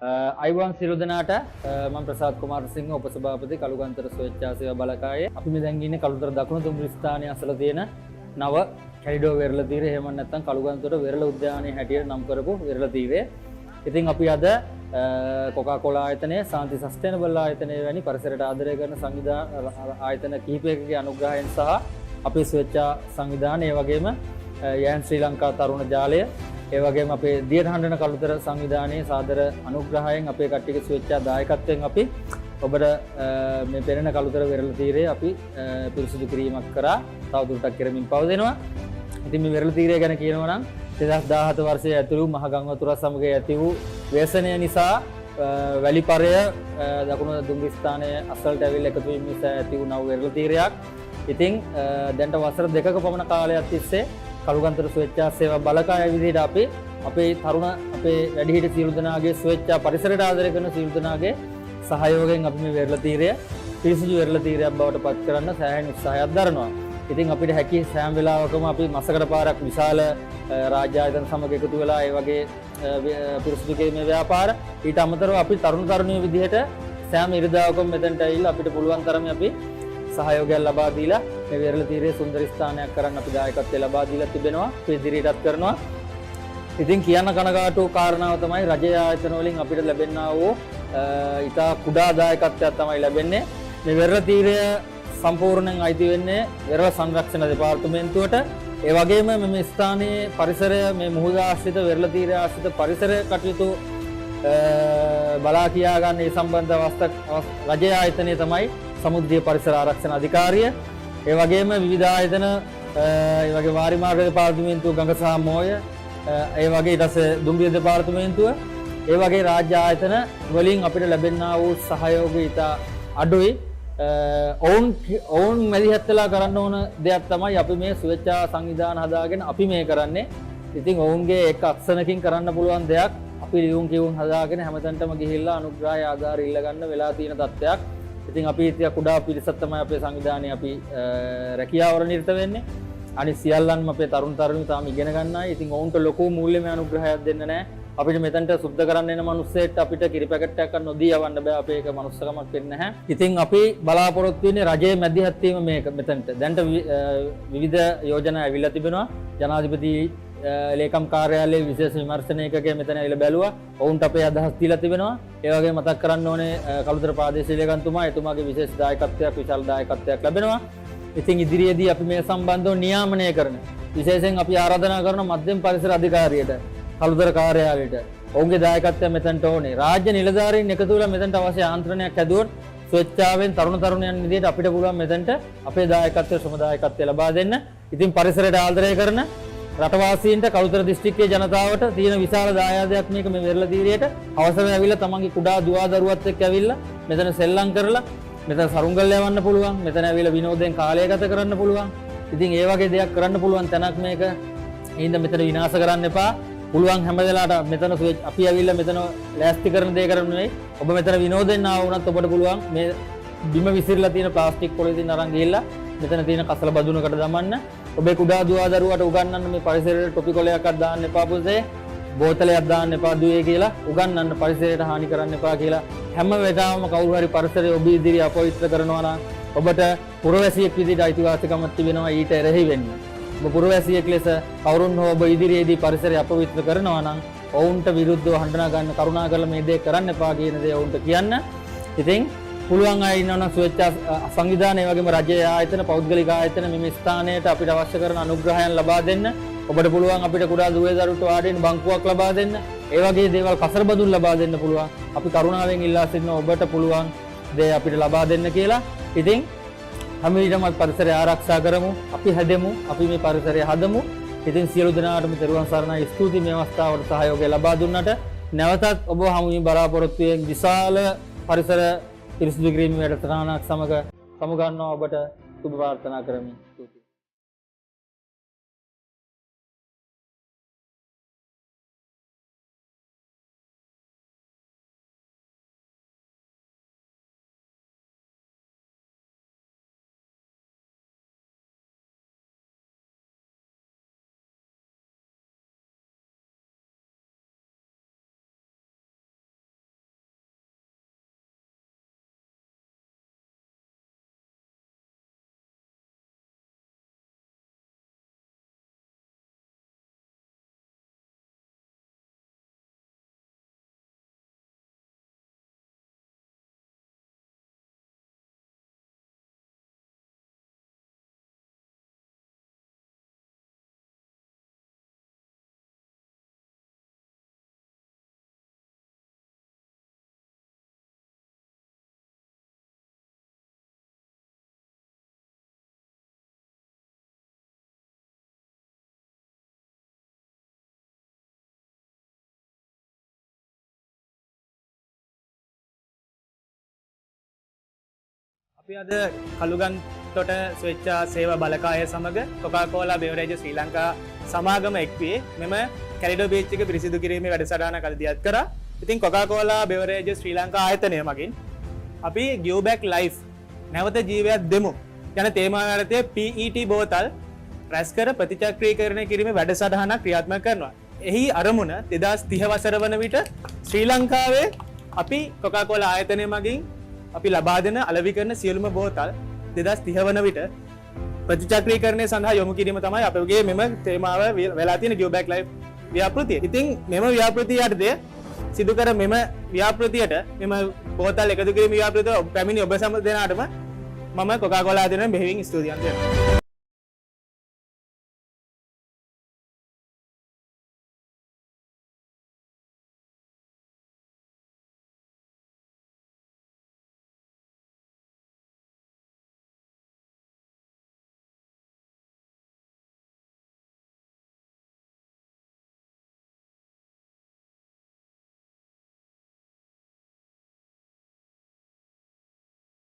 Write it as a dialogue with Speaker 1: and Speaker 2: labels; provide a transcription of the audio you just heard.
Speaker 1: Ivan සියලු දෙනාට මම ප්‍රසාද් කුමාර සිංහ උපසභාපති කළුගන්තර ස්වේච්ඡා සේවා බලකායේ අපි මේ දැන් ඉන්නේ කළුතර දකුණු දුම්රිය ස්ථානයේ අසල තියෙන නව කැලිඩෝ වෙරළ තීරය එහෙම නැත්නම් කළුගන්තොට වෙරළ උද්‍යානයේ හැටියට නම් කරපු වෙරළ තීරය. ඉතින් අපි අද කොකාකෝලා ආයතනය, සාන්ති සස්ටේනබල් ආයතනය වැනි පරිසරයට ආදරය කරන සංවිධාන ආයතන කිහිපයකගේ අනුග්‍රහයෙන් සහ අපේ ස්වේච්ඡා සංවිධාන ඒ වගේම යෑන් ශ්‍රී ලංකා තරුණ ජාලය ඒ වගේම අපේ දියරහඬන කළුතර සංවිධානයේ සාදර අනුග්‍රහයෙන් අපේ කට්ටියගේ ස්වේච්ඡා දායකත්වයෙන් අපි ඔබට මේ පෙරණ කළුතර වෙරළ තීරය අපි පිරිසිදු කිරීමක් කරා තවදුරටත් කරමින් පවතිනවා. ඉතින් මේ වෙරළ තීරය ගැන කියනවා නම් 2017 වර්ෂයේ ඇතුළු මහ ගංගාතුර සමග ඇති වූ ව්‍යසනය නිසා වැලිපරය දකුණු දුම්රිය ස්ථානයේ අසලට ඇවිල්ලා එකතු වීම නිසා ඇති වූ නව වෙරළ තීරයක්. ඉතින් දැන්ට වසර දෙකක පමණ කාලයක් තිස්සේ කළුගන්තර ස්වේච්ඡා සේවා බලකාය විදිහට අපි අපේ තරුණ අපේ වැඩිහිටි සියලු දෙනාගේ ස්වේච්ඡා පරිසරයට ආදරය කරන සියලු දෙනාගේ සහයෝගයෙන් අපි මේ වෙරළ තීරය පිරිසිදු වෙරළ තීරයක් බවට පත් කරන්න සෑහෙන උත්සාහයක් දරනවා. ඉතින් අපිට හැකි සෑම වෙලාවකම අපි මාසකට පාරක් විශාල රාජ්‍ය ආයතන සමග එකතු වෙලා ඒ වගේ පිරිසිදු කිරීමේ ව්‍යාපාර ඊට අමතරව අපි තරුණ තරුණියෝ විදිහට සෑම ඉරිදාවකම මෙතනට ඇවිල්ලා අපිට පුළුවන් තරම් අපි සහයෝගයක් ලබා දීලා මේ වෙරළ තීරයේ සුන්දර ස්ථානයක් කරන්න අපි දායකත්වය ලබා දීලා තිබෙනවා. අපි ඉදිරියටත් කරනවා. ඉතින් කියන්න කනගාටු කාරණාව තමයි රජයේ ආයතන වලින් අපිට ලැබෙනා වූ ඉතා කුඩා දායකත්වයක් තමයි ලැබෙන්නේ. මේ වෙරළ තීරය සම්පූර්ණයෙන් අයිති වෙන්නේ වෙරළ සංරක්ෂණ දෙපාර්තමේන්තුවට. ඒ වගේම මේ ස්ථානයේ පරිසරය මේ මුහුද ආශ්‍රිත වෙරළ තීරය ආශ්‍රිත පරිසරය කටයුතු බලා කියා ගන්න ඒ සම්බන්ධ රජයේ ආයතනය තමයි සමුද්‍රීය පරිසර ආරක්ෂණ අධිකාරිය. ඒ වගේම විවිධ ආයතන ඒ වගේ වාරි මාර්ග දෙපාර්තමේන්තුව ගඟ සහ මෝය ඒ වගේ ඊට පස්සේ දුම්රිය දෙපාර්තමේන්තුව ඒ වගේ රාජ්‍ය ආයතන වලින් අපිට ලැබෙනා වූ සහයෝගය ඉතා අඩුයි. ඔවුන් මැදිහත් වෙලා කරන්න ඕන දෙයක් තමයි අපි මේ ස්වේච්ඡා සංවිධාන හදාගෙන අපි මේ කරන්නේ. ඉතින් ඔවුන්ගේ එක් අක්ෂණකින් කරන්න පුළුවන් දෙයක් අපි ලියුම් කියුම් හදාගෙන හැමතැනටම ගිහිල්ලා අනුග්‍රහය ආධාර ඉල්ල ගන්න වෙලා තියෙන තත්ත්වයක්. ඉතින් අපි ඉතින් කුඩා පිරිසක් තමයි අපේ සංවිධානයේ අපි රැකියාවල නිරත වෙන්නේ. අනිත් සියල්ලන්ම අපේ තරුණ තරුණියෝ තාම ඉගෙන ගන්නයි. ඉතින් ඔවුන්ට ලොකු මූල්‍යමය අනුග්‍රහයක් දෙන්න නැහැ. අපිට මෙතනට සුද්ධ කරන්න එන මිනිස්සෙට අපිට කිරි පැකට් එකක් නොදී යවන්න බෑ. අපේ ඒක මනුස්සකමක් වෙන්නේ නැහැ. ඉතින් අපි බලාපොරොත්තු වෙන්නේ රජයේ මැදිහත් වීම මේක මෙතනට. දැන්ට විවිධ යෝජනා ඇවිල්ලා තිබෙනවා. ජනාධිපති ලේකම් කාර්යාලයේ විශේෂ විමර්ශනයකගේ මෙතන ඇවිල්ලා බැලුවා. ඔවුන්ට අපේ අදහස් දීලා තිබෙනවා. ඒ වගේම මතක් කරන්න ඕනේ කළුතර ප්‍රාදේශීය ලේකම්තුමා එතුමාගේ විශේෂ දායකත්වයක් විශාල දායකත්වයක් ලැබෙනවා. ඉතින් ඉදිරියේදී අපි මේ සම්බන්ධව නියාමනය කරන විශේෂයෙන් අපි ආරාධනා කරන මධ්‍යම පරිසර අධිකාරියට කළුතර කාර්යාලයට ඔවුන්ගේ දායකත්වය මෙතනට ඕනේ. රාජ්‍ය නිලධාරීන් එකතු වෙලා මෙතනට අවශ්‍ය ආන්ත්‍රණයක් හැදුවොත් ස්වේච්ඡාවෙන් තරුණ තරුණයන් විදිහට අපිට පුළුවන් මෙතනට අපේ දායකත්වය ශ්‍රම දායකත්වය ලබා දෙන්න. ඉතින් පරිසරයට ආදරය කරන රටවාසීන්ට කළුතර දිස්ත්‍රික්කයේ ජනතාවට තියෙන විශාල දායාදයක් මේක මේ වෙරළ තීරයට අවසර ඇවිල්ලා තමන්ගේ කුඩා දුවා දරුවත් එක්ක ඇවිල්ලා මෙතන සෙල්ලම් කරලා මෙතන සරුංගල් යවන්න පුළුවන්. මෙතන ඇවිල්ලා විනෝදයෙන් කාලය ගත කරන්න පුළුවන්. ඉතින් ඒ වගේ දෙයක් කරන්න පුළුවන් තැනක් මේක. එහෙනම් මෙතන විනාශ කරන්න එපා. පුළුවන් හැම වෙලාවට මෙතන අපි ඇවිල්ලා මෙතන ලෑස්ති කරන දේ කරන්න නෙවෙයි. ඔබ මෙතන විනෝදයෙන් ආව වුණත් ඔබට පුළුවන් මේ බිම විසිරලා තියෙන ප්ලාස්ටික් පොලිතින් අරන් ගිහිල්ලා මෙතන තියෙන කසල බදුනකට දමන්න. ඔබේ කුඩා දුවා දරුවාට උගන්වන්න මේ පරිසරයට ටොපි කොලයක්වත් දාන්න එපා පුතේ. බෝතලයක් දාන්න එපා දුවේ කියලා උගන්වන්න. පරිසරයට හානි කරන්න එපා කියලා හැම වෙලාවම කවුරු හරි පරිසරය ඔබ ඉදිරියේ අපවිත්‍ර කරනවා නම් ඔබට පුරවැසියෙක් විදිහට අයිතිවාසිකමක් තිබෙනවා ඊට එරෙහි වෙන්න. ඔබ පුරවැසියෙක් ලෙස කවුරුන් හෝ ඔබ ඉදිරියේදී පරිසරය අපවිත්‍ර කරනවා නම් ඔවුන්ට විරුද්ධව හඬනා ගන්න කරුණා කරලා මේ දේ කරන්න එපා කියන දේ ඔවුන්ට කියන්න. ඉතින් පුළුවන් අය ඉන්නවනම් ස්වේච්ඡා සංවිධානය වගේම රජයේ ආයතන පෞද්ගලික ආයතන මේ ස්ථානයට අපිට අවශ්‍ය කරන අනුග්‍රහයන් ලබා දෙන්න. ඔබට පුළුවන් අපිට කුඩා දුවේ දරුවට වාඩිවෙන්න බංකුවක් ලබා දෙන්න. ඒ වගේ දේවල් කසර බදුන් ලබා දෙන්න පුළුවන්. අපි කරුණාවෙන් ඉල්ලා සිටිනවා ඔබට පුළුවන් දේ අපිට ලබා දෙන්න කියලා. ඉතින් හැම විටම පරිසරය ආරක්ෂා කරමු. අපි හැදෙමු. අපි මේ පරිසරය හදමු. ඉතින් සියලු දෙනාටම තෙරුවන් සරණයි. ස්තුතියි මේ අවස්ථාවට සහයෝගය ලබා දුන්නට. නැවතත් ඔබ හමුවීම බලාපොරොත්තු වෙන විශාල පරිසර පිරිසිදු කිරීමේ වැඩසටහනක් සමග සමුගන්නවා ඔබට සුබ ප්‍රාර්ථනා කරමි.
Speaker 2: අපි අද කළුගන්තොට ස්වේච්ඡා සේවා බලකාය සමග කොකාකෝලා බෙවරේජ් ශ්‍රී ලංකා සමාගම එක්වී මෙම කැලිඩෝ බීච් එක පිරිසිදු කිරීමේ වැඩසටහනක් අද දියත් කරා. ඉතින් කොකාකෝලා බෙවරේජ් ශ්‍රී ලංකා ආයතනය මගින් අපි give back life නැවත ජීවයක් දෙමු යන තේමාව යටතේ PET බෝතල් රැස් කර ප්‍රතිචක්‍රීකරණය කිරීමේ වැඩසටහනක් ක්‍රියාත්මක කරනවා. එහි අරමුණ 2030 වසර වන විට ශ්‍රී ලංකාවේ අපි කොකාකෝලා ආයතනය මගින් අපි ලබා දෙන අලෙවි කරන සියලුම බෝතල් 2030 වන විට ප්‍රතිචක්‍රීකරණය සඳහා යොමු කිරීම තමයි අපගේ මෙම තේමාව වෙලා තියෙන give back life ව්‍යාපෘතිය. ඉතින් මෙම ව්‍යාපෘතිය යටතේ සිදු කර මෙම ව්‍යාපෘතියට මෙම බෝතල් එකතු කිරීම ව්‍යාපෘතිය පැමිණි ඔබ සැම දෙනාටම මම කොකාකෝලා ආයතනයෙන් බෙහෙවින් ස්තුතිවන්ත වෙනවා.